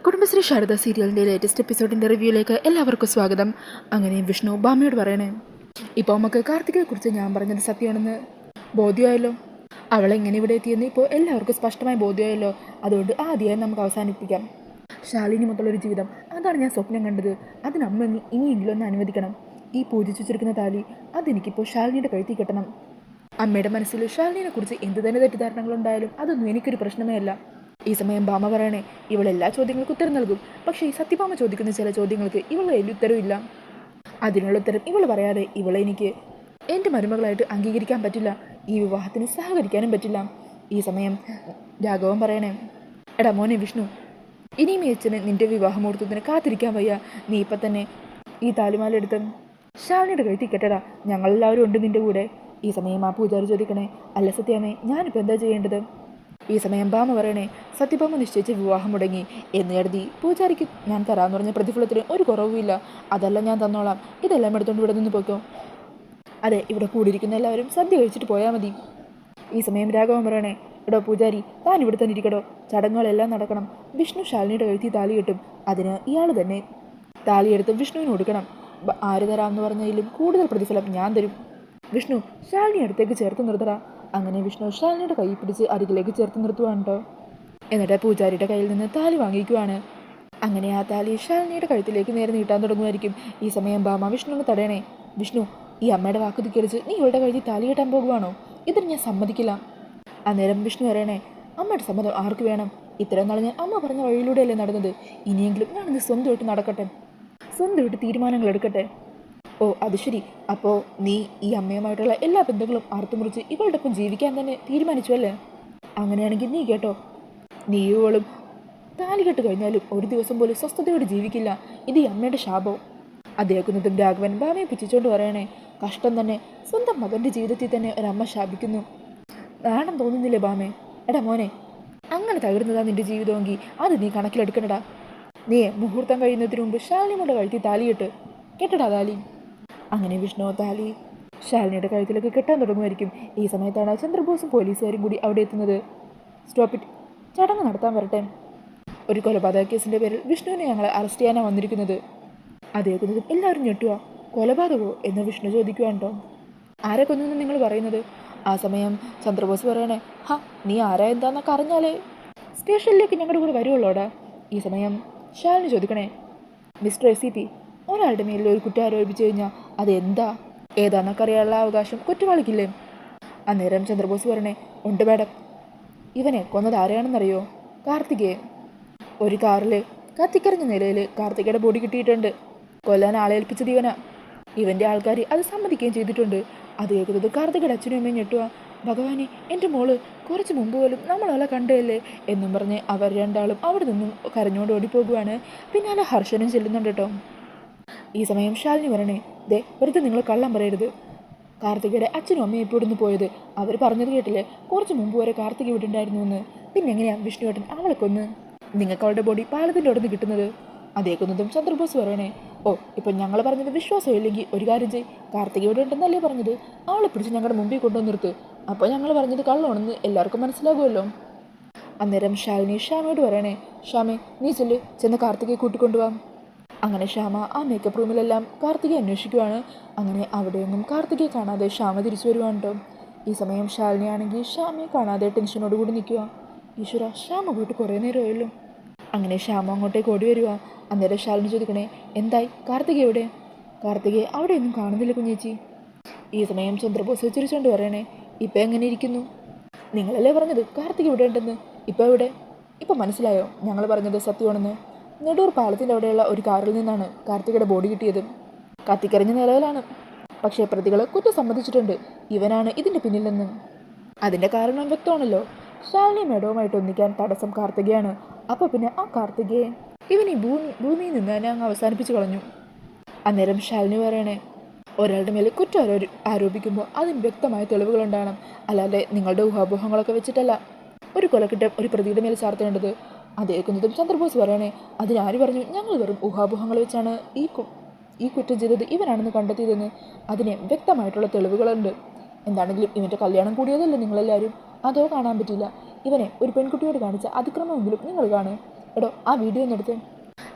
കുടുംബശ്രീ ശാരദ സീരിയലിൻ്റെ ലേറ്റസ്റ്റ് എപ്പിസോഡിൻ്റെ റിവ്യൂയിലേക്ക് എല്ലാവർക്കും സ്വാഗതം. അങ്ങനെ വിഷ്ണു ബാമയോട് പറയണേ, ഇപ്പോൾ നമുക്ക് കാർത്തികയെക്കുറിച്ച് ഞാൻ പറഞ്ഞത് സത്യമാണെന്ന് ബോധ്യമായല്ലോ. അവളെങ്ങനെ ഇവിടെ എത്തിയെന്ന് ഇപ്പോൾ എല്ലാവർക്കും സ്പഷ്ടമായി ബോധ്യമായല്ലോ. അതുകൊണ്ട് ആദ്യമായി നമുക്ക് അവസാനിപ്പിക്കാം. ശാലിനി മൊത്തമുള്ളൊരു ജീവിതം, അതാണ് ഞാൻ സ്വപ്നം കണ്ടത്. അതിനമ്മ ഇനിയെങ്കിലും ഒന്ന് അനുവദിക്കണം. ഈ പൂജിച്ചു വെച്ചിരിക്കുന്ന താലി അതെനിക്കിപ്പോൾ ശാലിനിയുടെ കഴുത്തിൽ കെട്ടണം. അമ്മയുടെ മനസ്സിൽ ശാലിനിയെക്കുറിച്ച് എന്ത് തന്നെ തെറ്റിദ്ധാരണകളുണ്ടായാലും അതൊന്നും എനിക്കൊരു പ്രശ്നമേ അല്ല. ഈ സമയം ഭാമ പറയണേ, ഇവളെല്ലാ ചോദ്യങ്ങൾക്കും ഉത്തരം നൽകും. പക്ഷേ ഈ സത്യഭാമ ചോദിക്കുന്ന ചില ചോദ്യങ്ങൾക്ക് ഇവൾ വലിയ ഉത്തരവില്ല. അതിനുള്ള ഉത്തരം ഇവൾ പറയാതെ ഇവളെ എനിക്ക് എൻ്റെ മരുമകളായിട്ട് അംഗീകരിക്കാൻ പറ്റില്ല. ഈ വിവാഹത്തിന് സഹകരിക്കാനും പറ്റില്ല. ഈ സമയം രാഘവൻ പറയണേ, എടാ മോനെ വിഷ്ണു, ഇനിയും അച്ഛന് നിൻ്റെ വിവാഹമുഹൂർത്തത്തിന് കാത്തിരിക്കാൻ വയ്യ. നീ ഇപ്പം തന്നെ ഈ താലിമാലെടുത്ത് ശാലിനിയുടെ കഴുത്തിൽ കെട്ടടാ. ഞങ്ങളെല്ലാവരും ഉണ്ട് നിൻ്റെ കൂടെ. ഈ സമയം ആ പൂജാരി ചോദിക്കണേ, അല്ല സത്യാമേ, ഞാനിപ്പോൾ എന്താ ചെയ്യേണ്ടത്? ഈ സമയം ഭാമ പറയണേ, സത്യഭാമ നിശ്ചയിച്ച് വിവാഹം മുടങ്ങി എന്ന് കരുതി പൂജാരിക്ക് ഞാൻ തരാമെന്ന് പറഞ്ഞ പ്രതിഫലത്തിന് ഒരു കുറവുമില്ല. അതെല്ലാം ഞാൻ തന്നോളാം. ഇതെല്ലാം എടുത്തുകൊണ്ട് ഇവിടെ നിന്ന് പോയിക്കോ. അതെ, ഇവിടെ കൂടിയിരിക്കുന്ന എല്ലാവരും സദ്യ കഴിച്ചിട്ട് പോയാൽ മതി. ഈ സമയം രാഘവൻ പറയണേ, എടോ പൂജാരി, താൻ ഇവിടെ തന്നെ ഇരിക്കടോ. ചടങ്ങുകളെല്ലാം നടക്കണം. വിഷ്ണു ശാലിനിയുടെ കഴുത്തി താലി കെട്ടും. അതിന് ഇയാൾ തന്നെ താലിയെടുത്ത് വിഷ്ണുവിന് കൊടുക്കണം. ആര് തരാമെന്ന് പറഞ്ഞതിലും കൂടുതൽ പ്രതിഫലം ഞാൻ തരും. വിഷ്ണു, ശാലിനി അടുത്തേക്ക് ചേർത്ത് നിർത്തടാ. അങ്ങനെ വിഷ്ണു ശാലിനിയുടെ കൈ പിടിച്ച് അരികിലേക്ക് ചേർത്ത് നിർത്തുവാണ് കേട്ടോ. എന്നിട്ട് പൂജാരിയുടെ കയ്യിൽ നിന്ന് താലി വാങ്ങിക്കുവാണ്. അങ്ങനെ ആ താലി ശാലിനിയുടെ കഴുത്തിലേക്ക് നേരെ നീട്ടാൻ തുടങ്ങുമായിരിക്കും. ഈ സമയം ഭാമ വിഷ്ണുവിനെ തടയണേ, വിഷ്ണു, ഈ അമ്മയുടെ വാക്ക് ധിക്കരിച്ച് നീ ഇവളുടെ കഴുത്തിൽ താലി കെട്ടാൻ പോകുവാണോ? ഇതിന് ഞാൻ സമ്മതിക്കില്ല. അന്നേരം വിഷ്ണു പറയണേ, അമ്മയുടെ സമ്മതം ആർക്ക് വേണം? ഇത്രയും നാൾ ഞാൻ അമ്മ പറഞ്ഞ വഴിയിലൂടെയല്ലേ നടന്നത്. ഇനിയെങ്കിലും ഞാനിത് സ്വന്തമായിട്ട് നടക്കട്ടെ, സ്വന്തമായിട്ട് തീരുമാനങ്ങൾ എടുക്കട്ടെ. ഓ അത് ശരി, അപ്പോൾ നീ ഈ അമ്മയുമായിട്ടുള്ള എല്ലാ ബന്ധങ്ങളും അറുത്തുമുറിച്ച് ഇവളുടെ ഒപ്പം ജീവിക്കാൻ തന്നെ തീരുമാനിച്ചു അല്ലേ? അങ്ങനെയാണെങ്കിൽ നീ കേട്ടോ, നീ ഇവളും താലി കെട്ട് കഴിഞ്ഞാലും ഒരു ദിവസം പോലും സ്വസ്ഥതയോടെ ജീവിക്കില്ല. ഇത് ഈ അമ്മയുടെ ശാപവും. അതേക്കുന്നതും രാഘവൻ ഭാമയെ പിച്ചിച്ചുകൊണ്ട് പറയണേ, കഷ്ടം തന്നെ, സ്വന്തം മകൻ്റെ ജീവിതത്തിൽ തന്നെ ഒരമ്മ ശാപിക്കുന്നു. നാണം തോന്നുന്നില്ലേ ഭാമേ? എടാ മോനെ, അങ്ങനെ തകർന്നതാ നിൻ്റെ ജീവിതമെങ്കിൽ അത് നീ കണക്കിലെടുക്കണടാ. നീ മുഹൂർത്തം കഴിയുന്നതിന് മുമ്പ് ശാലിനിയുടെ കഴുത്തിൽ താലിയിട്ട് കെട്ടടാ താലി. അങ്ങനെ വിഷ്ണു താലി ശാലിനിയുടെ കഴുത്തിലേക്ക് കെട്ടാൻ തുടങ്ങുമായിരിക്കും. ഈ സമയത്താണ് ചന്ദ്രബോസും പോലീസുകാരും കൂടി അവിടെ എത്തുന്നത്. സ്റ്റോപ്പിറ്റ്, ചടങ്ങ് നടത്താൻ വരട്ടെ. ഒരു കൊലപാതക കേസിൻ്റെ പേരിൽ വിഷ്ണുവിനെ ഞങ്ങളെ അറസ്റ്റ് ചെയ്യാനാണ് വന്നിരിക്കുന്നത്. അതേക്കുന്നതും എല്ലാവരും ഞെട്ടുക. കൊലപാതകമോ എന്ന് വിഷ്ണു ചോദിക്കുവാണ്ടോ. ആരെ കൊന്നെന്ന് നിങ്ങൾ പറയുന്നത്? ആ സമയം ചന്ദ്രബോസ് പറയണേ, ഹാ, നീ ആരാ എന്താന്നൊക്കെ അറിഞ്ഞാലേ സ്റ്റേഷനിലേക്ക് ഞങ്ങളുടെ കൂടെ വരുവുള്ളൂടാ. ഈ സമയം ശാലിനി ചോദിക്കണേ, മിസ്റ്റർ SCP, ഒരാളുടെ മേലിൽ ഒരു കുറ്റം ആരോപിച്ചു കഴിഞ്ഞാൽ അതെന്താ ഏതാന്നൊക്കെ അറിയാനുള്ള അവകാശം കുറ്റവാളിക്കില്ലേ? അന്നേരം ചന്ദ്രബോസ് പറയണേ, ഉണ്ട് മാഡം. ഇവനെ കൊന്നത് ആരെയാണെന്നറിയോ? കാർത്തികയെ. ഒരു കാറിൽ കത്തിക്കറിഞ്ഞ നിലയിൽ കാർത്തികയുടെ ബോഡി കിട്ടിയിട്ടുണ്ട്. കൊല്ലാൻ ആളെ ഏൽപ്പിച്ചത് ഇവനാ. ഇവൻ്റെ ആൾക്കാർ അത് സമ്മതിക്കുകയും ചെയ്തിട്ടുണ്ട്. അത് കേൾക്കുന്നത് കാർത്തികയുടെ അച്ഛനും അമ്മയും ഞെട്ടുക. ഭഗവാനെ, എൻ്റെ മോള് കുറച്ച് മുമ്പ് പോലും നമ്മളെ കണ്ടതല്ലേ എന്നും പറഞ്ഞ് അവർ രണ്ടാളും അവിടെ നിന്നും കരഞ്ഞുകൊണ്ട് ഓടിപ്പോകുവാണ്. പിന്നാലെ ഹർഷനും ചെല്ലുന്നുണ്ട് കേട്ടോ. ഈ സമയം ശാലിനി പറയണേ, ദേ, വെറുതെ നിങ്ങൾ കള്ളം പറയരുത്. കാർത്തികയുടെ അച്ഛനും അമ്മയും ഇപ്പോൾ ഇവിടുന്ന് പോയത് അവർ പറഞ്ഞത് കേട്ടില്ലേ? കുറച്ച് മുമ്പ് വരെ കാർത്തിക ഇവിടെ ഉണ്ടായിരുന്നു എന്ന്. പിന്നെ എങ്ങനെയാണ് വിഷ്ണുവേട്ടൻ അവളെ കൊന്ന് നിങ്ങൾക്ക് അവളുടെ ബോഡി പാലത്തിൻ്റെ അവിടെ നിന്ന് കിട്ടുന്നത്? അതേക്കുന്നതും ചന്ദ്രബോസ് പറയണേ, ഓ, ഇപ്പം ഞങ്ങൾ പറഞ്ഞത് വിശ്വാസം ഇല്ലെങ്കിൽ ഒരു കാര്യം ചെയ്യ്. കാർത്തിക ഇവിടെ ഉണ്ടെന്നല്ലേ പറഞ്ഞത്? അവളെ പിടിച്ച് ഞങ്ങളുടെ മുമ്പിൽ കൊണ്ടുവന്ന് നിർത്ത്. അപ്പോൾ ഞങ്ങൾ പറഞ്ഞത് കള്ളമാണെന്ന് എല്ലാവർക്കും മനസ്സിലാകുമല്ലോ. അന്നേരം ശാലിനി ഷ്യാമയോട് പറയണേ, ഷ്യാമേ, നീ ചെന്ന് കാർത്തികയെ കൂട്ടിക്കൊണ്ടുപോകാം. അങ്ങനെ ശ്യാമ ആ മേക്കപ്പ് റൂമിലെല്ലാം കാർത്തികയെ അന്വേഷിക്കുവാണ്. അങ്ങനെ അവിടെയൊന്നും കാർത്തികയെ കാണാതെ ശ്യാമ തിരിച്ചു വരുവാണ് കേട്ടോ. ഈ സമയം ശാലിനിയാണെങ്കിൽ ശ്യാമയെ കാണാതെ ടെൻഷനോട് കൂടി നിൽക്കുക. ഈശ്വര, ശ്യാമ പോയിട്ട് കുറേ നേരമായല്ലോ. അങ്ങനെ ശ്യാമ അങ്ങോട്ടേക്ക് ഓടി വരിക. അന്നേരം ശാലിനി ചോദിക്കണേ, എന്തായി, കാർത്തിക എവിടെ? കാർത്തികയെ അവിടെയൊന്നും കാണുന്നില്ല കുഞ്ഞേച്ചി. ഈ സമയം ചന്ദ്രബോസ് ചിരിച്ചുകൊണ്ട് പറയണേ, ഇപ്പം എങ്ങനെ ഇരിക്കുന്നു? നിങ്ങളല്ലേ പറഞ്ഞത് കാർത്തിക ഇവിടെ ഉണ്ടെന്ന്. ഇപ്പം എവിടെ? ഇപ്പം മനസ്സിലായോ ഞങ്ങൾ പറഞ്ഞത് സത്യമാണെന്ന്? നെടൂർ പാലത്തിൻ്റെ അവിടെയുള്ള ഒരു കാറിൽ നിന്നാണ് കാർത്തികയുടെ ബോഡി കിട്ടിയത്. കത്തിക്കറിഞ്ഞ നിലയിലാണ്. പക്ഷേ പ്രതികൾ കുറ്റം സമ്മതിച്ചിട്ടുണ്ട്. ഇവനാണ് ഇതിൻ്റെ പിന്നിലെന്ന്. അതിൻ്റെ കാരണം വ്യക്തമാണല്ലോ. ശാലിനി മേഡവുമായിട്ട് ഒന്നിക്കാൻ തടസ്സം കാർത്തികയാണ്. അപ്പോൾ പിന്നെ ആ കാർത്തികയെ ഇവൻ ഈ ഭൂമിയിൽ നിന്ന് തന്നെ അങ്ങ് അവസാനിപ്പിച്ച് കളഞ്ഞു. അന്നേരം ശാലിനി പറയണേ, ഒരാളുടെ മേലെ കുറ്റം ആരോപിക്കുമ്പോൾ അതിന് വ്യക്തമായ തെളിവുകളുണ്ടാകണം. അല്ലാതെ നിങ്ങളുടെ ഊഹാപോഹങ്ങളൊക്കെ വെച്ചിട്ടല്ല ഒരു കൊലക്കുറ്റം ഒരു പ്രതിയുടെ മേലെ ചാർത്തേണ്ടത്. അതേക്കുന്നതും ചന്ദ്രബോസ് പറയണേ, അതിനാര് പറഞ്ഞു ഞങ്ങൾ വെറും ഊഹാപോഹങ്ങൾ വെച്ചാണ് ഈ കുറ്റം ചെയ്തത് ഇവനാണെന്ന് കണ്ടെത്തിയതെന്ന്? അതിന് വ്യക്തമായിട്ടുള്ള തെളിവുകളുണ്ട്. എന്താണെങ്കിലും ഇവൻ്റെ കല്യാണം കൂടിയതല്ലേ നിങ്ങളെല്ലാവരും? അതോ കാണാൻ പറ്റില്ല? ഇവനെ ഒരു പെൺകുട്ടിയോട് കാണിച്ച അതിക്രമമെങ്കിലും നിങ്ങൾ കാണും. എടോ ആ വീഡിയോ ഒന്ന് എടുത്ത്.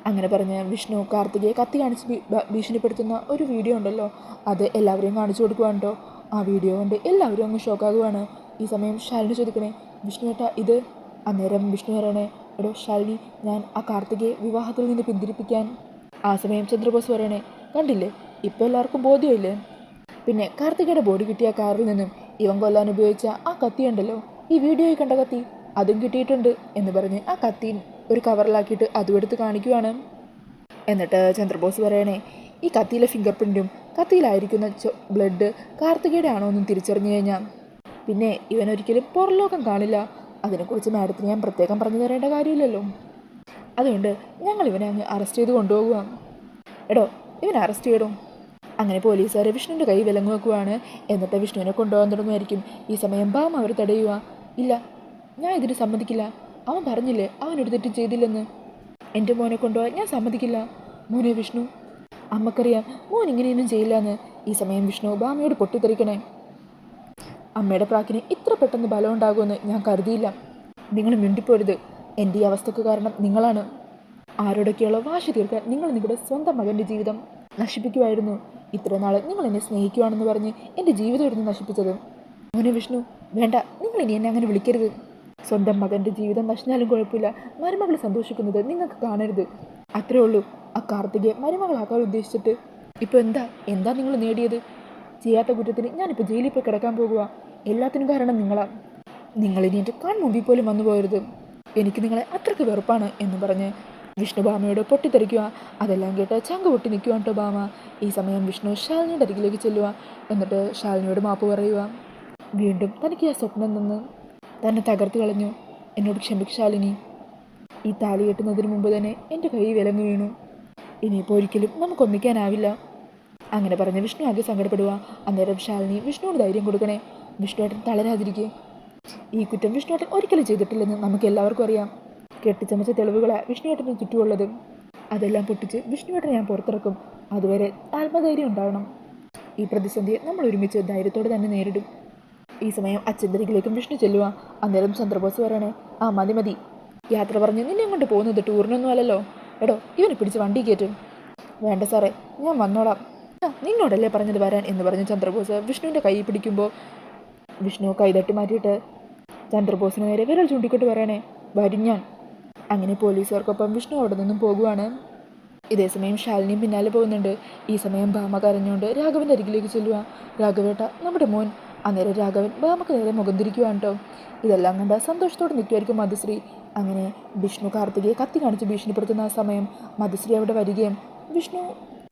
അങ്ങനെ പറഞ്ഞ് വിഷ്ണു കാർത്തികയെ കത്തി കാണിച്ച് ഭീഷണിപ്പെടുത്തുന്ന ഒരു വീഡിയോ ഉണ്ടല്ലോ, അത് എല്ലാവരെയും കാണിച്ചു കൊടുക്കുവാണ് കേട്ടോ. ആ വീഡിയോ കൊണ്ട് എല്ലാവരും അങ്ങ് ഷോക്കാകുവാണ്. ഈ സമയം ശാലിനി ചോദിക്കണേ, വിഷ്ണു ഏട്ടാ ഇത്? അന്നേരം വിഷ്ണു പറയണേ, എടോ ശാലിനി, ഞാൻ ആ കാർത്തികയെ വിവാഹത്തിൽ നിന്ന് പിന്തിരിപ്പിക്കാൻ. ആ സമയം ചന്ദ്രബോസ് പറയണേ, കണ്ടില്ലേ, ഇപ്പോൾ എല്ലാവർക്കും ബോധ്യമില്ലേ? പിന്നെ കാർത്തികയുടെ ബോഡി കിട്ടിയ കാറിൽ നിന്നും ഇവൻ കൊല്ലാൻ ഉപയോഗിച്ച ആ കത്തിയുണ്ടല്ലോ, ഈ വീഡിയോയിൽ കണ്ട കത്തി, അതും കിട്ടിയിട്ടുണ്ട് എന്ന് പറഞ്ഞ് ആ കത്തി ഒരു കവറിലാക്കിയിട്ട് അതും എടുത്ത് കാണിക്കുവാണ്. എന്നിട്ട് ചന്ദ്രബോസ് പറയണേ, ഈ കത്തിയിലെ ഫിംഗർ പ്രിൻറ്റും കത്തിയിലായിരിക്കുന്ന ബ്ലഡ് കാർത്തികയുടെ ആണോ എന്നും തിരിച്ചറിഞ്ഞു കഴിഞ്ഞാൽ പിന്നെ ഇവനൊരിക്കലും പുറലോകം കാണില്ല. അതിനെക്കുറിച്ച് മാഡത്തിന് ഞാൻ പ്രത്യേകം പറഞ്ഞു തരേണ്ട കാര്യമില്ലല്ലോ. അതുകൊണ്ട് ഞങ്ങൾ ഇവനെ അങ്ങ് അറസ്റ്റ് ചെയ്ത് കൊണ്ടുപോകുക. എടോ ഇവനെ അറസ്റ്റ് ചെയ്യടോ. അങ്ങനെ പോലീസുകാർ വിഷ്ണുവിൻ്റെ കൈ വിലങ്ങ് വെക്കുവാണ്. എന്നിട്ട് വിഷ്ണുവിനെ കൊണ്ടുപോകാൻ തുടങ്ങുമായിരിക്കും. ഈ സമയം ബാം അവർ തടയുക. ഇല്ല, ഞാൻ ഇതിന് സമ്മതിക്കില്ല. അവൻ പറഞ്ഞില്ലേ അവനൊരു തെറ്റും ചെയ്തില്ലെന്ന്. എൻ്റെ മോനെ കൊണ്ടുപോകാൻ ഞാൻ സമ്മതിക്കില്ല. മോനെ വിഷ്ണു, അമ്മക്കറിയാം മോൻ ഇങ്ങനെയൊന്നും ചെയ്യില്ല എന്ന്. ഈ സമയം വിഷ്ണു ബാമയോട് പൊട്ടിത്തെറിക്കണേ, അമ്മയുടെ പ്രാക്കിന് ഇത്ര പെട്ടെന്ന് ബലം ഉണ്ടാകുമെന്ന് ഞാൻ കരുതിയില്ല. നിങ്ങൾ മിണ്ടിപ്പോരുത്. എൻ്റെ ഈ അവസ്ഥക്ക് കാരണം നിങ്ങളാണ്. ആരോടൊക്കെയുള്ള വാശി തീർക്കാൻ നിങ്ങൾ നിങ്ങളുടെ സ്വന്തം മകൻ്റെ ജീവിതം നശിപ്പിക്കുമായിരുന്നു. ഇത്ര നാൾ നിങ്ങൾ എന്നെ സ്നേഹിക്കുവാണെന്ന് പറഞ്ഞ് എൻ്റെ ജീവിതമായിരുന്നു നശിപ്പിച്ചത്. മോനെ വിഷ്ണു, വേണ്ട, നിങ്ങൾ ഇനി എന്നെ അങ്ങനെ വിളിക്കരുത്. സ്വന്തം മകൻ്റെ ജീവിതം നശിച്ചാലും കുഴപ്പമില്ല, മരുമകൾ സന്തോഷിക്കുന്നത് നിങ്ങൾക്ക് കാണരുത്. അത്രേ ഉള്ളൂ. ആ കാർത്തികയെ മരുമകളാക്കാൻ ഉദ്ദേശിച്ചിട്ട് ഇപ്പോൾ എന്താ നിങ്ങൾ നേടിയത്? ചെയ്യാത്ത കുറ്റത്തിന് ഞാനിപ്പോൾ ജയിലിൽ പോയി കിടക്കാൻ പോകുക. എല്ലാത്തിനും കാരണം നിങ്ങളാണ്. നിങ്ങളിനി എൻ്റെ കൺമുമ്പിൽ പോലും വന്നു പോകരുത്. എനിക്ക് നിങ്ങളെ അത്രയ്ക്ക് വെറുപ്പാണ് എന്ന് പറഞ്ഞ് വിഷ്ണു ഭാമയോട് പൊട്ടിത്തെറിക്കുക. അതെല്ലാം കേട്ട് ചങ്ക് പൊട്ടി നിൽക്കുവാണ് കേട്ടോ ഭാമ. ഈ സമയം വിഷ്ണു ശാലിനിയുടെ അരികിലേക്ക് ചെല്ലുക. എന്നിട്ട് ശാലിനിയോട് മാപ്പ് പറയുക. വീണ്ടും തനിക്ക് ആ സ്വപ്നം നിന്ന് തന്നെ തകർത്ത് കളഞ്ഞു. എന്നോട് ക്ഷമിക്ക് ശാലിനി. ഈ താലി കെട്ടുന്നതിന് മുമ്പ് തന്നെ എൻ്റെ കൈ വിലങ്ങ് വീണു. ഇനിയിപ്പോൾ ഒരിക്കലും നമുക്കൊന്നിക്കാനാവില്ല. അങ്ങനെ പറഞ്ഞ് വിഷ്ണു ആകെ സങ്കടപ്പെടുക. അന്നേരം ശാലിനി വിഷ്ണുവിന് ധൈര്യം കൊടുക്കണേ. വിഷ്ണുവേട്ടൻ തളരാതിരിക്കുക. ഈ കുറ്റം വിഷ്ണുവേട്ടൻ ഒരിക്കലും ചെയ്തിട്ടില്ലെന്ന് നമുക്ക് എല്ലാവർക്കും അറിയാം. കെട്ടിച്ചമച്ച തെളിവുകളാണ് വിഷ്ണുവേട്ടന് ചുറ്റുമുള്ളത്. അതെല്ലാം പൊട്ടിച്ച് വിഷ്ണുവേട്ടനെ ഞാൻ പുറത്തിറക്കും. അതുവരെ ആത്മധൈര്യം ഉണ്ടാവണം. ഈ പ്രതിസന്ധിയെ നമ്മൾ ഒരുമിച്ച് ധൈര്യത്തോടെ തന്നെ നേരിടും. ഈ സമയം അച്ഛൻ്റെ അരികിലേക്കും വിഷ്ണു ചെല്ലുക. അന്നേരം ചന്ദ്രബോസ് പറയണേ, ആ മതി, യാത്ര പറഞ്ഞ് നിന്നെ കൊണ്ട് പോകുന്നത് ടൂറിനൊന്നും അല്ലല്ലോ. എടോ ഇവനെ പിടിച്ച് വണ്ടി കയറ്റും. വേണ്ട സാറേ, ഞാൻ വന്നോളാം. നിന്നോടല്ലേ പറഞ്ഞത് വരാൻ എന്ന് പറഞ്ഞ് ചന്ദ്രബോസ് വിഷ്ണുവിൻ്റെ കൈ പിടിക്കുമ്പോൾ വിഷ്ണു കൈതട്ടി മാറ്റിയിട്ട് ചന്ദ്രബോസിന് നേരെ വിരൽ ചൂണ്ടിക്കൊണ്ട് പറയണേ, വരും ഞാൻ. അങ്ങനെ പോലീസുകാർക്കൊപ്പം വിഷ്ണു അവിടെ നിന്നും പോകുവാണ്. ഇതേസമയം ശാലിനിയും പിന്നാലെ പോകുന്നുണ്ട്. ഈ സമയം ഭാമ കരഞ്ഞുകൊണ്ട് രാഘവൻ്റെ അരികിലേക്ക് ചെല്ലുക. രാഘവേട്ട, നമ്മുടെ മോൻ. അന്നേരം രാഘവൻ ഭാമക്ക് നേരെ മുഖം തിരിക്കുവാണ് കേട്ടോ. ഇതെല്ലാം കണ്ട സന്തോഷത്തോടെ നിൽക്കുമായിരിക്കും മധുശ്രീ. അങ്ങനെ വിഷ്ണു കാർത്തികയെ കത്തി കാണിച്ച് ഭീഷണിപ്പെടുത്തുന്ന ആ സമയം മധുശ്രീ അവിടെ വരികയും വിഷ്ണു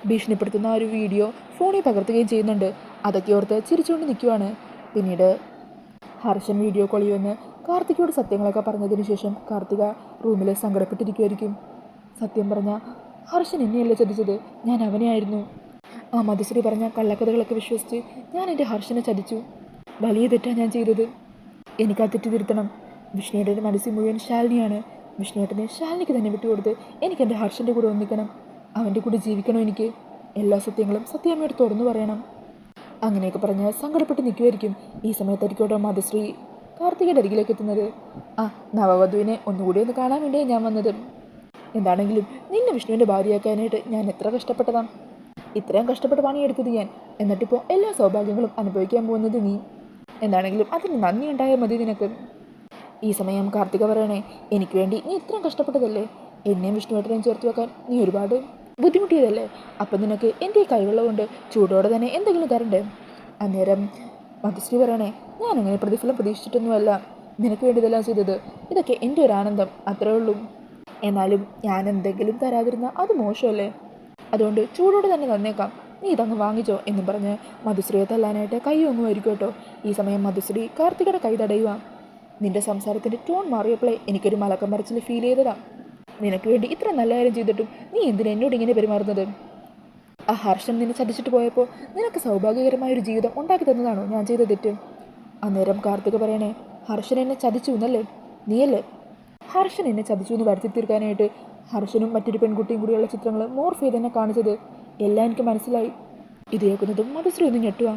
ഭീഷണിപ്പെടുത്തുന്ന ഒരു വീഡിയോ ഫോണിൽ പകർത്തുകയും ചെയ്യുന്നുണ്ട്. അതൊക്കെ ഓർത്ത് ചിരിച്ചുകൊണ്ട് നിൽക്കുവാണ്. പിന്നീട് ഹർഷൻ വീഡിയോ കോൾ ചെയ്യുമെന്ന് കാർത്തികയോട് സത്യങ്ങളൊക്കെ പറഞ്ഞതിന് ശേഷം കാർത്തിക റൂമിൽ സങ്കടപ്പെട്ടിരിക്കുമായിരിക്കും. സത്യം പറഞ്ഞാൽ ഹർഷൻ എന്നെയല്ല ചതിച്ചത്, ഞാൻ അവനെയായിരുന്നു. ആ മധുശ്രീ പറഞ്ഞ കള്ളക്കഥകളൊക്കെ വിശ്വസിച്ച് ഞാൻ എൻ്റെ ഹർഷനെ ചതിച്ചു. വലിയ തെറ്റാണ് ഞാൻ ചെയ്തത്. എനിക്ക് ആ തെറ്റ് തിരുത്തണം. വിഷ്ണുവേട്ടൻ്റെ മനസ്സിൽ മുഴുവൻ ശാലിനിയാണ്. വിഷ്ണുവേട്ടനെ ശാലിനിക്ക് തന്നെ വിട്ടുകൊടുത്ത് എനിക്ക് എൻ്റെ ഹർഷൻ്റെ കൂടെ ഒന്നിക്കണം. അവൻ്റെ കൂടെ ജീവിക്കണം. എനിക്ക് എല്ലാ സത്യങ്ങളും സത്യാമ്മയോട് തുറന്നു പറയണം. അങ്ങനെയൊക്കെ പറഞ്ഞ് സങ്കടപ്പെട്ട് നിൽക്കുമായിരിക്കും. ഈ സമയത്തായിരിക്കോട്ടോ മധുശ്രീ കാർത്തികയുടെ അരികിലേക്ക് എത്തുന്നത്. ആ നവവധുവിനെ ഒന്നുകൂടി ഒന്ന് കാണാൻ വേണ്ടിയാണ് ഞാൻ വന്നത്. എന്താണെങ്കിലും നിന്നെ വിഷ്ണുവിൻ്റെ ഭാര്യയാക്കാനായിട്ട് ഞാൻ എത്ര കഷ്ടപ്പെട്ടതാണ്. ഇത്രയും കഷ്ടപ്പെട്ട് പണിയെടുത്തത് ഞാൻ. എന്നിട്ടിപ്പോൾ എല്ലാ സൗഭാഗ്യങ്ങളും അനുഭവിക്കാൻ പോകുന്നത് നീ. എന്താണെങ്കിലും അതിന് നന്ദി ഉണ്ടായാൽ മതി നിനക്ക്. ഈ സമയം കാർത്തിക പറയണേ, എനിക്ക് വേണ്ടി നീ ഇത്രയും കഷ്ടപ്പെട്ടതല്ലേ. എന്നെയും വിഷ്ണുവേട്ടനെയും ചേർത്ത് വെക്കാൻ നീ ഒരുപാട് ബുദ്ധിമുട്ടിയതല്ലേ. അപ്പം നിനക്ക് എൻ്റെ ഈ കൈവെള്ളം കൊണ്ട് ചൂടോടെ തന്നെ എന്തെങ്കിലും തരണ്ടേ. അന്നേരം മധുശ്രീ പറയണേ, ഞാനങ്ങനെ പ്രതിഫലം പ്രതീക്ഷിച്ചിട്ടൊന്നുമല്ല നിനക്ക് വേണ്ടി ഇതെല്ലാം ചെയ്തത്. ഇതൊക്കെ എൻ്റെ ഒരു ആനന്ദം, അത്രേ ഉള്ളൂ. എന്നാലും ഞാൻ എന്തെങ്കിലും തരാതിരുന്നാൽ അത് മോശമല്ലേ. അതുകൊണ്ട് ചൂടോടെ തന്നെ തന്നേക്കാം, നീ ഇതങ്ങ് വാങ്ങിച്ചോ എന്നും പറഞ്ഞ് മധുശ്രീയെ തല്ലാനായിട്ട് കൈ ഒങ്ങുമായിരിക്കും കേട്ടോ. ഈ സമയം മധുശ്രീ കാർത്തികയുടെ കൈ തടയുക. നിന്റെ സംസാരത്തിൻ്റെ ടോൺ മാറിയപ്പോഴേ എനിക്കൊരു മലക്കം മറിച്ചിൽ ഫീൽ ചെയ്തതാ. നിനക്ക് വേണ്ടി ഇത്ര നല്ല കാര്യം ചെയ്തിട്ടും നീ എന്തിനാ എന്നോട് ഇങ്ങനെ പെരുമാറുന്നത്? ആ ഹർഷൻ നിന്നെ ചതിച്ചിട്ട് പോയപ്പോൾ നിനക്ക് സൗഭാഗ്യകരമായൊരു ജീവിതം ഉണ്ടാക്കി തന്നതാണോ ഞാൻ ചെയ്ത തെറ്റ്? അന്നേരം കാർത്തിക പറയണേ, ഹർഷൻ എന്നെ ചതിച്ചു എന്നല്ലേ? നീയല്ലേ ഹർഷൻ എന്നെ ചതിച്ചു എന്ന് വരുത്തി തീർക്കാനായിട്ട് ഹർഷനും മറ്റൊരു പെൺകുട്ടിയും കൂടിയുള്ള ചിത്രങ്ങൾ മോർഫ് ചെയ്ത് എന്നെ കാണിച്ചത്. എല്ലാം എനിക്ക് മനസ്സിലായി. ഇത് കേൾക്കുന്നതും മധുശ്രീ ഒന്ന് ഞെട്ടുക.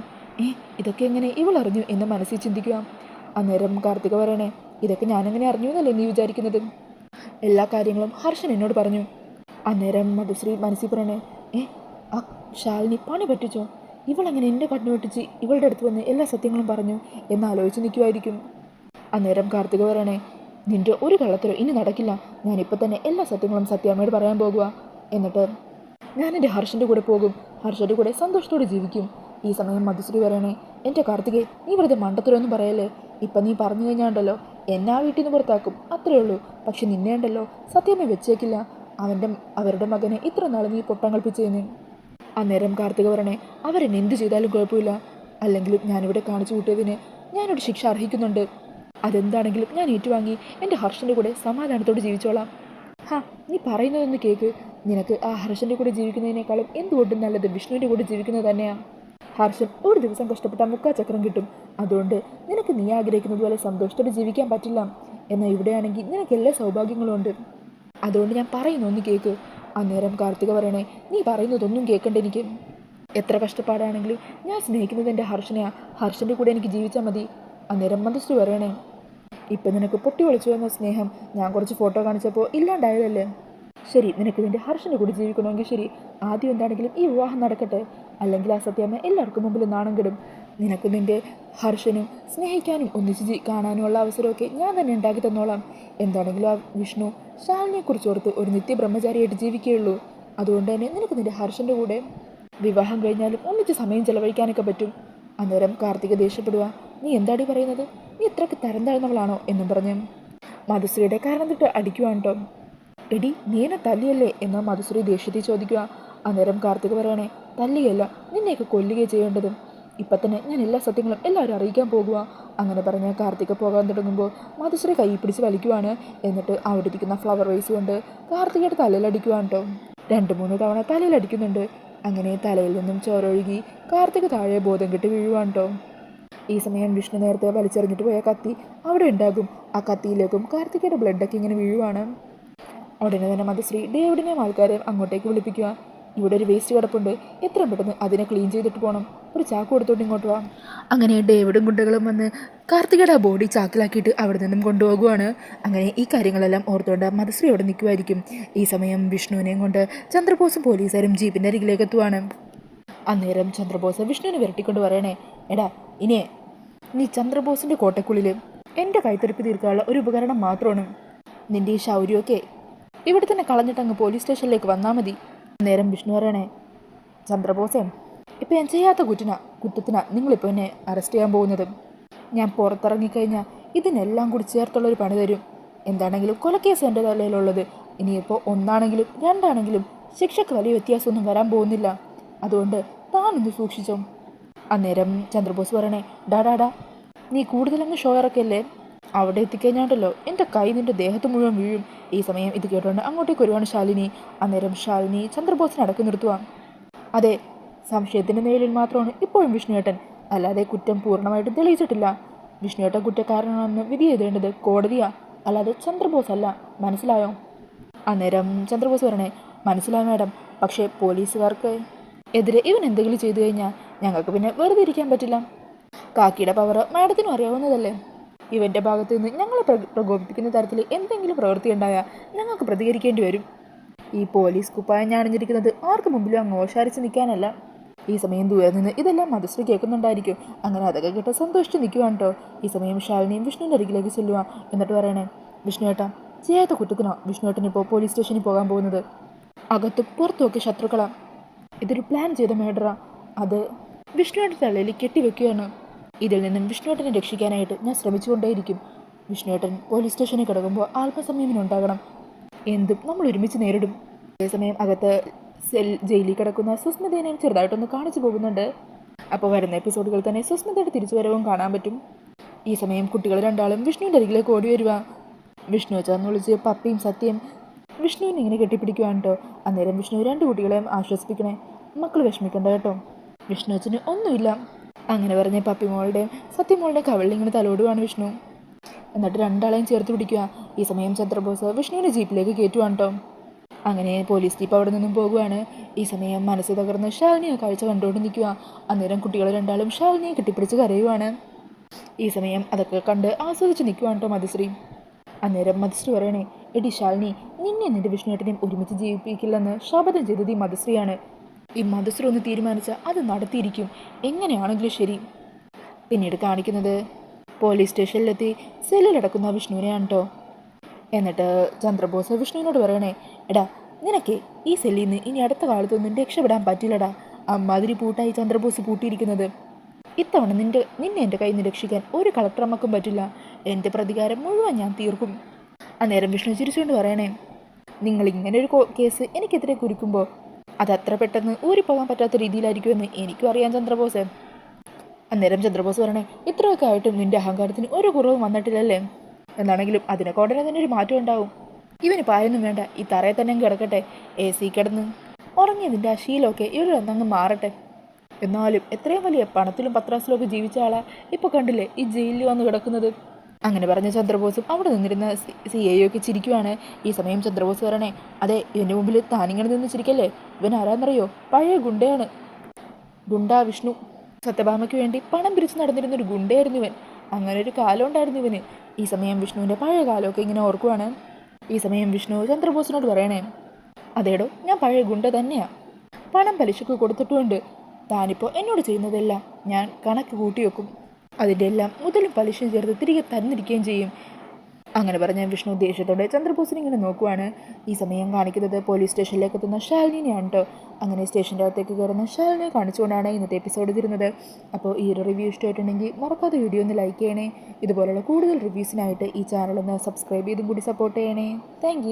ഇതൊക്കെ എങ്ങനെ ഇവൾ അറിഞ്ഞു എന്ന് മനസ്സിൽ ചിന്തിക്കുക. അന്നേരം കാർത്തിക പറയണേ, ഇതൊക്കെ ഞാനെങ്ങനെ അറിഞ്ഞു എന്നല്ലേ നീ വിചാരിക്കുന്നത്? എല്ലാ കാര്യങ്ങളും ഹർഷൻ എന്നോട് പറഞ്ഞു. അന്നേരം മധുശ്രീ മനസ്സിൽ പറയണേ, ആ ശാലിനി പണി പറ്റിച്ചോ? ഇവളെങ്ങനെ എൻ്റെ കണ്ണു വെട്ടിച്ച് ഇവളുടെ അടുത്ത് വന്ന് എല്ലാ സത്യങ്ങളും പറഞ്ഞു എന്നാലോചിച്ച് നിൽക്കുമായിരിക്കും. അന്നേരം കാർത്തിക പറയണേ, നിൻ്റെ ഒരു കള്ളത്തരോ ഇനി നടക്കില്ല. ഞാനിപ്പോൾ തന്നെ എല്ലാ സത്യങ്ങളും സത്യാമ്മയോട് പറയാൻ പോകുക. എന്നിട്ട് ഞാൻ എൻ്റെ ഹർഷൻ്റെ കൂടെ പോകും. ഹർഷൻ്റെ കൂടെ സന്തോഷത്തോടെ ജീവിക്കും. ഈ സമയം മധുശ്രീ പറയണേ, എൻ്റെ കാർത്തികേ, നീ വെറുതെ മണ്ടത്തരമൊന്നും പറയല്ലേ. ഇപ്പം നീ പറഞ്ഞു കഴിഞ്ഞാണ്ടല്ലോ എന്നെ ആ വീട്ടിൽ നിന്ന് പുറത്താക്കും, അത്രേ ഉള്ളൂ. പക്ഷെ നിന്നെ ഉണ്ടല്ലോ സത്യമേ വെച്ചേക്കില്ല. അവരുടെ മകനെ ഇത്ര നാൾ നീ പൊട്ടം കളിപ്പിച്ചേന്ന്. അന്നേരം കാർത്തിക പറയണേ, അവരെന്നെ എന്ത് ചെയ്താലും കുഴപ്പമില്ല. അല്ലെങ്കിലും ഞാനിവിടെ കാണിച്ചു കൂട്ടിയതിന് ഞാനൊരു ശിക്ഷ അർഹിക്കുന്നുണ്ട്. അതെന്താണെങ്കിലും ഞാൻ ഏറ്റുവാങ്ങി എൻ്റെ ഹർഷൻ്റെ കൂടെ സമാധാനത്തോടെ ജീവിച്ചോളാം. നീ പറയുന്നതൊന്ന് കേൾക്ക്. നിനക്ക് ആ ഹർഷൻ്റെ കൂടെ ജീവിക്കുന്നതിനേക്കാളും എന്തുകൊണ്ടും നല്ലത് വിഷ്ണുവിൻ്റെ കൂടെ ജീവിക്കുന്നത് തന്നെയാണ്. ഹർഷൻ ഒരു ദിവസം കഷ്ടപ്പെട്ടാൽ 3/4 ചക്രം കിട്ടും. അതുകൊണ്ട് നിനക്ക് നീ ആഗ്രഹിക്കുന്നത് പോലെ സന്തോഷത്തോടെ ജീവിക്കാൻ പറ്റില്ല. എന്നാൽ ഇവിടെയാണെങ്കിൽ നിനക്ക് എല്ലാ സൗഭാഗ്യങ്ങളും ഉണ്ട്. അതുകൊണ്ട് ഞാൻ പറയുന്നൊന്ന് കേൾക്ക്. അന്നേരം കാർത്തിക പറയണേ, നീ പറയുന്നതൊന്നും കേൾക്കണ്ട. എനിക്ക് എത്ര കഷ്ടപ്പാടാണെങ്കിലും ഞാൻ സ്നേഹിക്കുന്നത് എൻ്റെ ഹർഷനെയാണ്. ഹർഷൻ്റെ കൂടെ എനിക്ക് ജീവിച്ചാൽ മതി. അന്നേരം മധുശ്രീ പറയണേ, ഇപ്പം നിനക്ക് പൊട്ടി ഒളിച്ചു വന്ന സ്നേഹം ഞാൻ കുറച്ച് ഫോട്ടോ കാണിച്ചപ്പോൾ ഇല്ലാണ്ടായതല്ലേ. ശരി, നിനക്ക് നിൻ്റെ ഹർഷൻ്റെ കൂടെ ജീവിക്കണമെങ്കിൽ ശരി, ആദ്യം എന്താണെങ്കിലും ഈ വിവാഹം നടക്കട്ടെ. അല്ലെങ്കിൽ ആ സത്യാമ്മ എല്ലാവർക്കും മുമ്പിൽ നാണം കെടും. നിനക്ക് നിൻ്റെ ഹർഷനും സ്നേഹിക്കാനും ഒന്നിച്ച് കാണാനുമുള്ള അവസരമൊക്കെ ഞാൻ തന്നെ ഉണ്ടാക്കി തന്നോളാം. എന്താണെങ്കിലും ആ വിഷ്ണു ശാലിനിയെക്കുറിച്ച് ഓർത്ത് ഒരു നിത്യബ്രഹ്മചാരിയായിട്ട് ജീവിക്കുകയുള്ളൂ. അതുകൊണ്ട് തന്നെ നിനക്ക് നിൻ്റെ ഹർഷൻ്റെ കൂടെ വിവാഹം കഴിഞ്ഞാലും ഒന്നിച്ച് സമയം ചെലവഴിക്കാനൊക്കെ പറ്റും. അന്നേരം കാർത്തിക ദേഷ്യപ്പെടുക, നീ എന്താടി പറയുന്നത്? നീ ഇത്രയ്ക്ക് തരം താഴ്ന്നവളാണോ എന്നും പറഞ്ഞ് മധുശ്രീയുടെ കാരണം തൊട്ട് അടിക്കുവാണ് കേട്ടോ. എടി, നീ എന്നെ തല്ലിയല്ലേ എന്ന് മധുശ്രീ ദേഷ്യത്തിൽ ചോദിക്കുക. അന്നേരം കാർത്തിക പറയണേ, തല്ലിയല്ല, നിന്നെയൊക്കെ കൊല്ലുകയാണ് ചെയ്യേണ്ടത്. ഇപ്പം തന്നെ ഞാൻ എല്ലാ സത്യങ്ങളും എല്ലാവരും അറിയിക്കാൻ പോകുക. അങ്ങനെ പറഞ്ഞ് കാർത്തിക പോകാൻ തുടങ്ങുമ്പോൾ മധുശ്രീ കൈ പിടിച്ച് വലിക്കുവാണ്. എന്നിട്ട് അവിടെ ഇരിക്കുന്ന ഫ്ലവർ വൈസ് കൊണ്ട് കാർത്തികയുടെ തലയിലടിക്കുവാണ് കേട്ടോ. 2-3 തവണ തലയിലടിക്കുന്നുണ്ട്. അങ്ങനെ തലയിൽ നിന്നും ചോരൊഴുകി കാർത്തിക താഴെ ബോധം കെട്ട് വീഴുവാണ് കേട്ടോ. ഈ സമയം വിഷ്ണു നേരത്തെ വലിച്ചെറിഞ്ഞിട്ട് പോയ കത്തി അവിടെ ഉണ്ടാകും. ആ കത്തിയിലേക്കും കാർത്തികയുടെ ബ്ലഡൊക്കെ ഇങ്ങനെ വീഴുവാണ്. ഉടനെ തന്നെ മധുശ്രീ ഡേവിഡിനെയും ആൾക്കാരെയും അങ്ങോട്ടേക്ക് വിളിപ്പിക്കുക. ഇവിടെ ഒരു വേസ്റ്റ് കിടപ്പുണ്ട്, എത്രയും പെട്ടെന്ന് അതിനെ ക്ലീൻ ചെയ്തിട്ട് പോകണം. ഒരു ചാക്ക് കൊടുത്തോട്ട് ഇങ്ങോട്ട് വാ. അങ്ങനെ ഡേവിഡും ഗുണ്ടകളും വന്ന് കാർത്തികയുടെ ആ ബോഡി ചാക്കിലാക്കിയിട്ട് അവിടെ നിന്നും കൊണ്ടുപോകുവാണ്. അങ്ങനെ ഈ കാര്യങ്ങളെല്ലാം ഓർത്തുകൊണ്ട് മധുശ്രീ അവിടെ നിൽക്കുമായിരിക്കും. ഈ സമയം വിഷ്ണുവിനെയും കൊണ്ട് ചന്ദ്രബോസും പോലീസുകാരും ജീപ്പിൻ്റെ അരികിലേക്ക് എത്തുവാണ്. അന്നേരം ചന്ദ്രബോസ് വിഷ്ണുവിനെ വിരട്ടിക്കൊണ്ട് പറയണേ, എടാ, ഇനിയെ നീ ചന്ദ്രബോസിൻ്റെ കോട്ടക്കുള്ളിൽ എൻ്റെ കൈത്തരിപ്പ് തീർക്കാനുള്ള ഒരു ഉപകരണം മാത്രമാണ്. നിൻ്റെ ഈ ശൗര്യമൊക്കെ ഇവിടെ തന്നെ കളഞ്ഞിട്ട് അങ്ങ് പോലീസ് സ്റ്റേഷനിലേക്ക് വന്നാൽ മതി. നേരം വിഷ്ണു പറയണേ, ചന്ദ്രബോസേ, ഇപ്പം ഞാൻ ചെയ്യാത്ത കുറ്റത്തിനാ നിങ്ങളിപ്പോൾ എന്നെ അറസ്റ്റ് ചെയ്യാൻ പോകുന്നത്. ഞാൻ പുറത്തിറങ്ങിക്കഴിഞ്ഞാൽ ഇതിനെല്ലാം കൂടി ചേർത്തുള്ളൊരു പണി തരും. എന്താണെങ്കിലും കൊലക്കേസ് എൻ്റെ തലയിലുള്ളത്. ഇനിയിപ്പോൾ 1ആണെങ്കിലും 2ആണെങ്കിലും ശിക്ഷയ്ക്ക് വലിയ വ്യത്യാസമൊന്നും വരാൻ പോകുന്നില്ല. അതുകൊണ്ട് താനൊന്ന് സൂക്ഷിച്ചോ. അന്നേരം ചന്ദ്രബോസ് പറയണേ, ഡാ നീ കൂടുതലങ്ങ് ഷോ ഇറക്കല്ലേ. അവിടെ എത്തിക്കഴിഞ്ഞാണ്ടല്ലോ എൻ്റെ കൈ നിൻ്റെ ദേഹത്ത് മുഴുവൻ വീഴും. ഈ സമയം ഇത് കേട്ടുകൊണ്ട് അങ്ങോട്ടേക്ക് വരുവാണ് ശാലിനി. അന്നേരം ശാലിനി ചന്ദ്രബോസിനെ അടക്കി നിർത്തുക. അതെ, സംശയത്തിൻ്റെ നിഴലിൽ മാത്രമാണ് ഇപ്പോഴും വിഷ്ണുവേട്ടൻ, അല്ലാതെ കുറ്റം പൂർണ്ണമായിട്ടും തെളിയിച്ചിട്ടില്ല. വിഷ്ണുവേട്ടൻ കുറ്റക്കാരനാണെന്ന് വിധി എഴുതേണ്ടത് കോടതിയാണ്, അല്ലാതെ ചന്ദ്രബോസ് അല്ല. മനസ്സിലായോ? അന്നേരം ചന്ദ്രബോസ് പറയണേ, മനസ്സിലായോ മാഡം. പക്ഷേ പോലീസുകാർക്ക് എതിരെ ഇവൻ എന്തെങ്കിലും ചെയ്തു കഴിഞ്ഞാൽ ഞങ്ങൾക്ക് പിന്നെ വെറുതെ ഇരിക്കാൻ പറ്റില്ല. കാക്കിയുടെ പവർ മാഡത്തിനും അറിയാവുന്നതല്ലേ. ഇവൻ്റെ ഭാഗത്തു നിന്ന് ഞങ്ങളെ പ്രകോപിപ്പിക്കുന്ന തരത്തിൽ എന്തെങ്കിലും പ്രവൃത്തി ഉണ്ടായാൽ ഞങ്ങൾക്ക് പ്രതികരിക്കേണ്ടി വരും. ഈ പോലീസ് കുപ്പായം ഞാണിഞ്ഞിരിക്കുന്നത് ആർക്ക് മുമ്പിലും അങ്ങ് ഓശാരിച്ച് നിൽക്കാനല്ല. ഈ സമയം ദൂരെ നിന്ന് ഇതെല്ലാം മധുശ്രീ കേൾക്കുന്നുണ്ടായിരിക്കും. അങ്ങനെ അതൊക്കെ കേട്ട് സന്തോഷിച്ച് നിൽക്കുവാണ് കേട്ടോ. ഈ സമയം ശാലിനിയും വിഷ്ണുവിൻ്റെ അരികിലേക്ക് ചെല്ലുക. എന്നിട്ട് പറയണേ, വിഷ്ണുവേട്ടാ, ചെയ്യാത്ത കുറ്റത്തിനോ വിഷ്ണുവേട്ടനിപ്പോൾ പോലീസ് സ്റ്റേഷനിൽ പോകാൻ പോകുന്നത്? അകത്തും പുറത്തുമൊക്കെ ശത്രുക്കളാണ്. ഇതൊരു പ്ലാൻ ചെയ്ത മേഡറാ. അത് വിഷ്ണുവേട്ടൻ തലയിൽ കെട്ടിവെക്കുകയാണ്. ഇതിൽ നിന്നും വിഷ്ണുവേട്ടനെ രക്ഷിക്കാനായിട്ട് ഞാൻ ശ്രമിച്ചുകൊണ്ടേയിരിക്കും. വിഷ്ണുവേട്ടൻ പോലീസ് സ്റ്റേഷനിൽ കിടക്കുമ്പോൾ ആത്മസംയമനം. എന്തും നമ്മൾ ഒരുമിച്ച് നേരിടും. അതേസമയം അകത്ത് ജയിലിൽ കിടക്കുന്ന സുസ്മിതേനെ ചെറുതായിട്ടൊന്ന് കാണിച്ചു പോകുന്നുണ്ട്. അപ്പോൾ വരുന്ന എപ്പിസോഡുകൾ തന്നെ സുസ്മിതയുടെ തിരിച്ചുവരവും കാണാൻ പറ്റും. ഈ സമയം കുട്ടികൾ രണ്ടാളും വിഷ്ണുവിൻ്റെ അരികിലേക്ക് ഓടി വരിക. വിഷ്ണു വെച്ചാന്ന് വിളിച്ച് പപ്പിയും സത്യം വിഷ്ണുവിനെ ഇങ്ങനെ കെട്ടിപ്പിടിക്കുവാണ് കേട്ടോ. അന്നേരം വിഷ്ണു 2 കുട്ടികളെയും ആശ്വസിപ്പിക്കണേ, മക്കൾ വിഷമിക്കണ്ട കേട്ടോ, വിഷ്ണു വെച്ചിന് ഒന്നുമില്ല. അങ്ങനെ പറഞ്ഞ് പപ്പിമോളുടെയും സത്യമോളുടെയും കവളിൽ ഇങ്ങനെ തലോടുവാണ് വിഷ്ണു. എന്നിട്ട് 2ആളെയും ചേർത്ത് പിടിക്കുക. ഈ സമയം ചന്ദ്രബോസ് വിഷ്ണുവിൻ്റെ ജീപ്പിലേക്ക് കയറ്റുവാണ് കേട്ടോ. അങ്ങനെ പോലീസ് ജീപ്പ് അവിടെ നിന്നും പോകുവാണ്. ഈ സമയം മനസ്സ് തകർന്ന് ശാലിനി ആ കാഴ്ച കണ്ടുകൊണ്ട് നിൽക്കുക. അന്നേരം കുട്ടികൾ 2ആളും ശാലിനിയെ കെട്ടിപ്പിടിച്ച് കരയുവാണ്. ഈ സമയം അതൊക്കെ കണ്ട് ആസ്വദിച്ച് നിൽക്കുവാണ് കേട്ടോ മധുശ്രീ. അന്നേരം മധുശ്രീ പറയണേ, എടി ശാലിനി, നിന്നെ നിന്റെ വിഷ്ണുവേട്ടനെയും ഒരുമിച്ച് ജീവിപ്പിക്കില്ലെന്ന് ശപഥം ചെയ്തത് ഈ മധുശ്രീയാണ്. ഈ മധുശ്രീ ഒന്ന് തീരുമാനിച്ചാൽ അത് നടത്തിയിരിക്കും, എങ്ങനെയാണെങ്കിലും ശരി. പിന്നീട് കാണിക്കുന്നത് പോലീസ് സ്റ്റേഷനിലെത്തി സെല്ലിലടക്കുന്ന വിഷ്ണുവിനെയാണ് കേട്ടോ. എന്നിട്ട് ചന്ദ്രബോസ് വിഷ്ണുവിനോട് പറയണേ, എടാ നിനക്ക് ഈ സെല്ലിൽ നിന്ന് ഇനി അടുത്ത കാലത്തൊന്നും രക്ഷപ്പെടാൻ പറ്റില്ലടാ. അമ്മാതിരി പൂട്ടായി ചന്ദ്രബോസ് പൂട്ടിയിരിക്കുന്നത്. ഇത്തവണ നിന്നെ എൻ്റെ കയ്യിൽ നിന്ന് രക്ഷിക്കാൻ ഒരു കളക്ടറമ്മക്കും പറ്റില്ല. എൻ്റെ പ്രതികാരം മുഴുവൻ ഞാൻ തീർക്കും. അന്നേരം വിഷ്ണു ചിരിച്ചുകൊണ്ട് പറയണേ, നിങ്ങൾ ഇങ്ങനൊരു കേസ് എനിക്കെതിരെ കുരുക്കുമ്പോൾ അത് അത്ര പെട്ടെന്ന് ഊരിപ്പോകാൻ പറ്റാത്ത രീതിയിലായിരിക്കുമെന്ന് എനിക്കും അറിയാം ചന്ദ്രബോസ്. അന്നേരം ചന്ദ്രബോസ് പറയണേ, ഇത്രയൊക്കെ ആയിട്ടും നിന്റെ അഹങ്കാരത്തിന് ഒരു കുറവും വന്നിട്ടില്ലല്ലേ? എന്നാണെങ്കിലും അതിനൊക്കെ ഉടനെ തന്നെ ഒരു മാറ്റം ഉണ്ടാവും. ഇവന് പായൊന്നും വേണ്ട, ഈ തറയെ തന്നെ കിടക്കട്ടെ. AC കിടന്ന് ഉറങ്ങിയതിൻ്റെ ആ ശീലമൊക്കെ ഇവരൊന്നങ്ങ് മാറട്ടെ. എന്നാലും എത്രയും വലിയ പണത്തിലും പത്രാസിലും ഒക്കെ ജീവിച്ച ആളാ ഇപ്പോൾ കണ്ടില്ലേ ഈ ജയിലിൽ വന്ന് കിടക്കുന്നത്. അങ്ങനെ പറഞ്ഞ ചന്ദ്രബോസും അവിടെ നിന്നിരുന്ന CIO ഒക്കെ ചിരിക്കുവാണ്. ഈ സമയം ചന്ദ്രബോസ് പറയണേ, അതെ ഇതിൻ്റെ മുമ്പിൽ താനിങ്ങനെ നിന്ന് ചിരിക്കല്ലേ, ഇവൻ ആരാന്നറിയോ? പഴയ ഗുണ്ടയാണ്, ഗുണ്ട വിഷ്ണു. സത്യഭാമയ്ക്ക് വേണ്ടി പണം പിരിച്ച് നടന്നിരുന്നൊരു ഗുണ്ടയായിരുന്നു ഇവൻ. അങ്ങനെ ഒരു കാലം ഉണ്ടായിരുന്നു ഇവന്. ഈ സമയം വിഷ്ണുവിൻ്റെ പഴയ കാലമൊക്കെ ഇങ്ങനെ ഓർക്കുവാണ്. ഈ സമയം വിഷ്ണു ചന്ദ്രബോസിനോട് പറയണേ, അതേടോ ഞാൻ പഴയ ഗുണ്ട തന്നെയാണ്, പണം പലിശക്ക് കൊടുത്തിട്ടുമുണ്ട്. താനിപ്പോൾ എന്നോട് ചെയ്യുന്നതെല്ലാം ഞാൻ കണക്ക് കൂട്ടി വെക്കും, അതിൻ്റെ എല്ലാം മുതലും പലിശയും ചേർത്ത് തിരികെ തന്നിരിക്കുകയും ചെയ്യും. അങ്ങനെ പറഞ്ഞ വിഷ്ണു ദേഷ്യത്തോടെ ചന്ദ്രബോസിനെ ഇങ്ങനെ നോക്കുവാണ്. ഈ സമയം കാണിക്കുന്നത് പോലീസ് സ്റ്റേഷനിലേക്ക് എത്തുന്ന ശാലിനിയാണ് കേട്ടോ. അങ്ങനെ സ്റ്റേഷൻ്റെ അകത്തേക്ക് കയറുന്ന ശാലിനിയെ കാണിച്ചുകൊണ്ടാണ് ഇന്നത്തെ എപ്പിസോഡ് തീരുന്നത്. അപ്പോൾ ഈ ഒരു റിവ്യൂ ഇഷ്ടമായിട്ടുണ്ടെങ്കിൽ മറക്കാതെ വീഡിയോ ഒന്ന് ലൈക്ക് ചെയ്യണേ. ഇതുപോലുള്ള കൂടുതൽ റിവ്യൂസിനായിട്ട് ഈ ചാനലൊന്ന് സബ്സ്ക്രൈബ് ചെയ്തും കൂടി സപ്പോർട്ട് ചെയ്യണേ. താങ്ക്